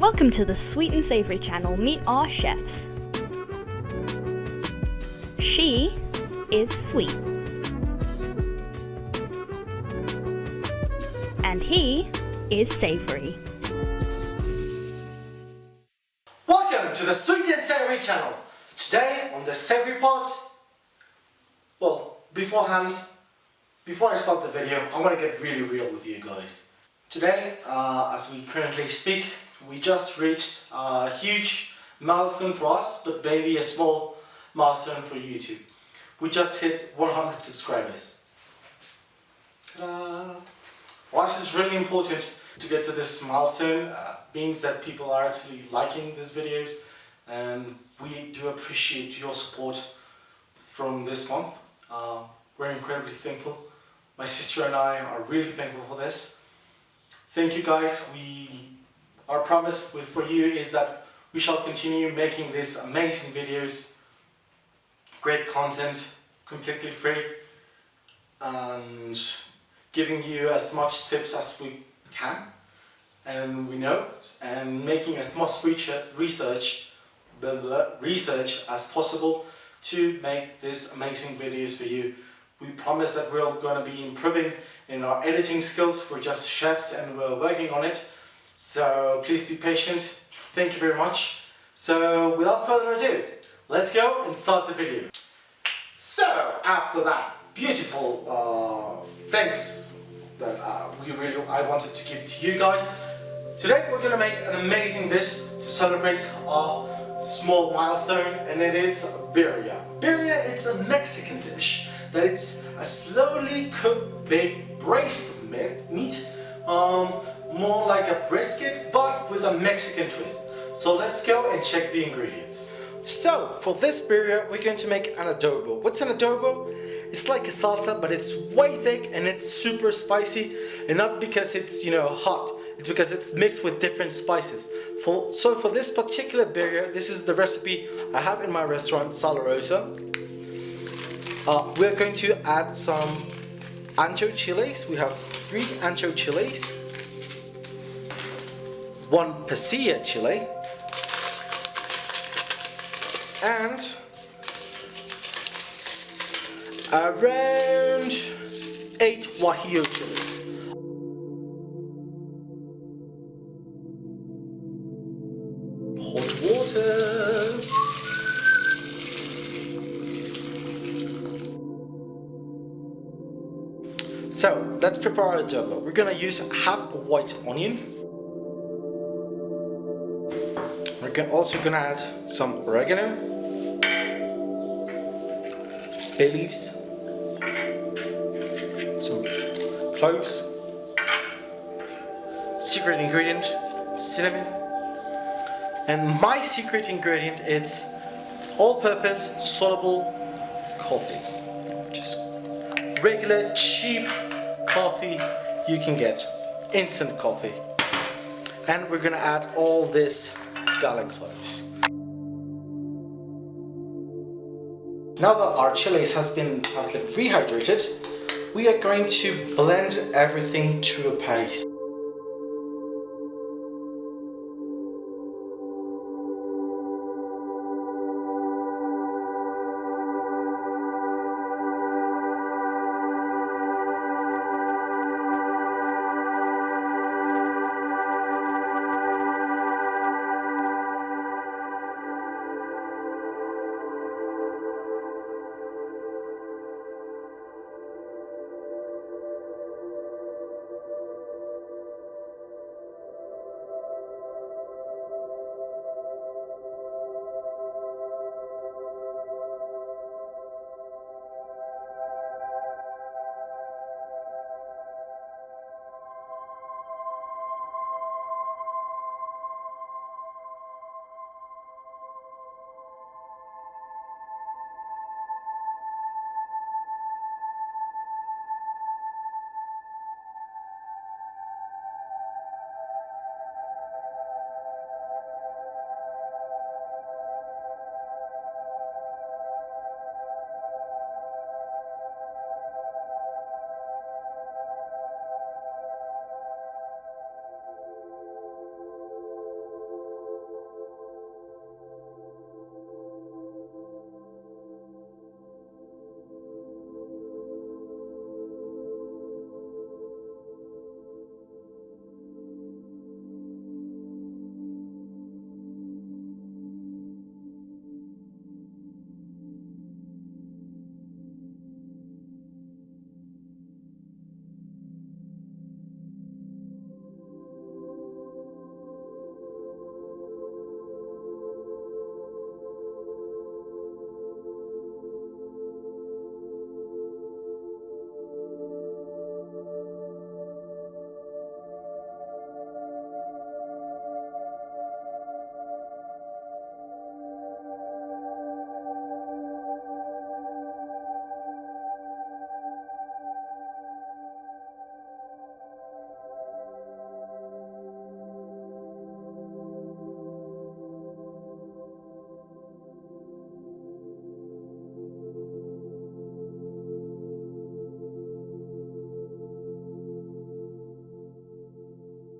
Welcome to the Sweet and Savory channel. Meet our chefs. She is sweet. And he is savory. Welcome to the Sweet and Savory channel. Today on the Savory part, well, before I start the video, I want to get really real with you guys. Today, as we currently speak, we just reached a huge milestone for us, but maybe a small milestone for YouTube. We just hit 100 subscribers. For us, it's really important to get to this milestone. Means that people are actually liking these videos, and we do appreciate your support from this month. We're incredibly thankful. My sister and I are really thankful for this. Thank you guys. Our promise for you is that we shall continue making these amazing videos, great content, completely free, and giving you as much tips as we can and we know, and making as much research as possible to make these amazing videos for you. We promise that we're going to be improving in our editing skills. We're just chefs and we're working on it. So please be patient. Thank you very much. So without further ado, let's go and start the video. So after that beautiful thanks that I wanted to give to you guys, today we're going to make an amazing dish to celebrate our small milestone, and it is birria. Birria, it's a Mexican dish that it's a slowly cooked baked braised meat, more like a brisket but with a Mexican twist. So let's go and check the ingredients. So for this birria we're going to make an adobo. What's an adobo? It's like a salsa, but it's way thick and it's super spicy, and not because it's hot, it's because it's mixed with different spices. So for this particular birria, this is the recipe I have in my restaurant Sala Rosa. We're going to add some ancho chilies. We have 3 ancho chilies, 1 pasilla chile, and around 8 guajillo chilies. Hot water. So let's prepare our adobo. We're gonna use half a white onion. We're also gonna add some oregano, bay leaves, some cloves, secret ingredient, cinnamon, and my secret ingredient is all-purpose soluble coffee. Just regular cheap coffee you can get, instant coffee. And we're gonna add all this garlic cloves. Now that our chilies have been rehydrated, we are going to blend everything to a paste.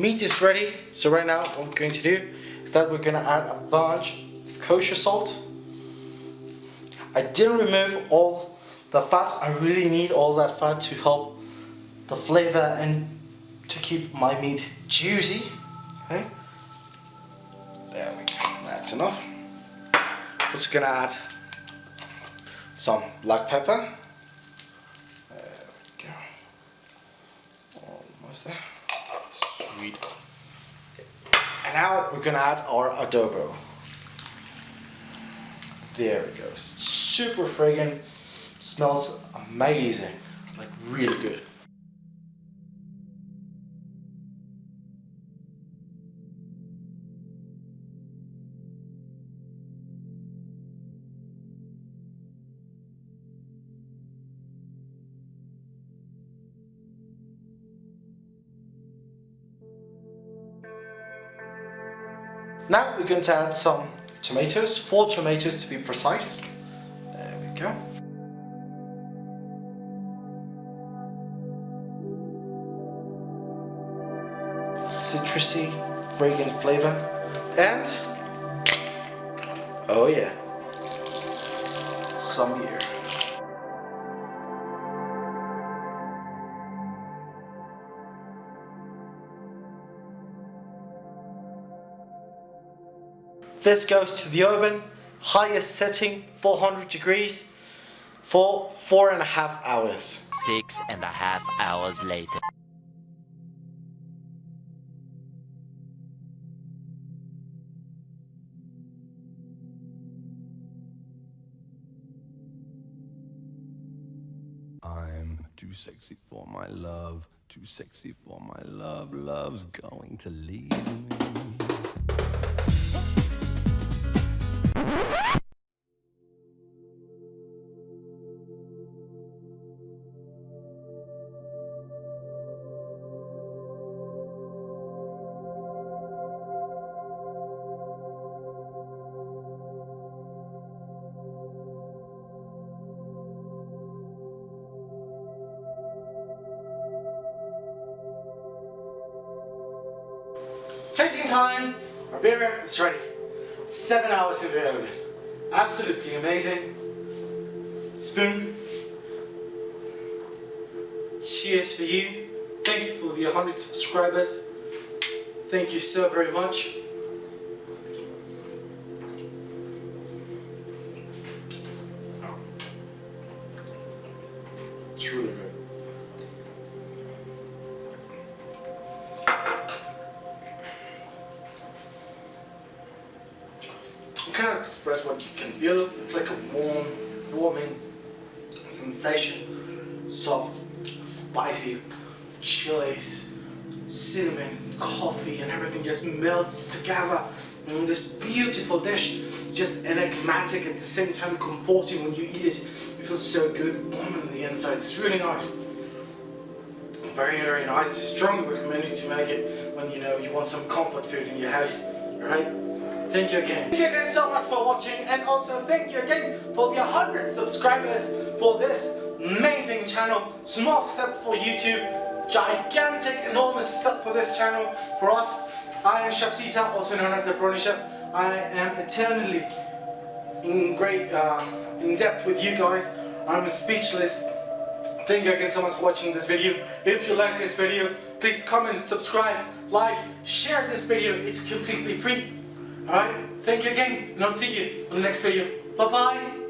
Meat is ready, so right now what we're going to do is that we're going to add a bunch of kosher salt. I didn't remove all the fat. I really need all that fat to help the flavor and to keep my meat juicy. Okay, there we go, that's enough. Also going to add some black pepper. There we go, almost there. Sweet. And now we're gonna add our adobo. There it goes. Super fragrant. Smells amazing. Like really good. Now we're going to add some tomatoes, 4 tomatoes to be precise. There we go. Citrusy, fragrant flavor. And, oh yeah, some beer. This goes to the oven, highest setting, 400 degrees, for 4.5 hours. 6.5 hours later. I'm too sexy for my love, too sexy for my love, love's going to leave me. Tasting time! Our birria is ready. 7 hours in the oven. Absolutely amazing. Spoon. Cheers for you. Thank you for the 100 subscribers. Thank you so very much. It's really good. You cannot express what you can feel. It's like a warming sensation. Soft, spicy, chilies, cinnamon, coffee, and everything just melts together in this beautiful dish. It's just enigmatic at the same time comforting when you eat it. You feel so good, warm on the inside. It's really nice. Very, very nice. I strongly recommend you to make it when you want some comfort food in your house. Alright? Thank you again. Thank you again so much for watching, and also thank you again for the 100 subscribers for this amazing channel. Small step for YouTube, gigantic, enormous step for this channel, for us. I am Chef Caesar, also known as the Brony Chef. I am eternally in depth with you guys. I'm speechless. Thank you again so much for watching this video. If you like this video, please comment, subscribe, like, share this video. It's completely free. Alright, thank you again, and I'll see you on the next video. Bye bye!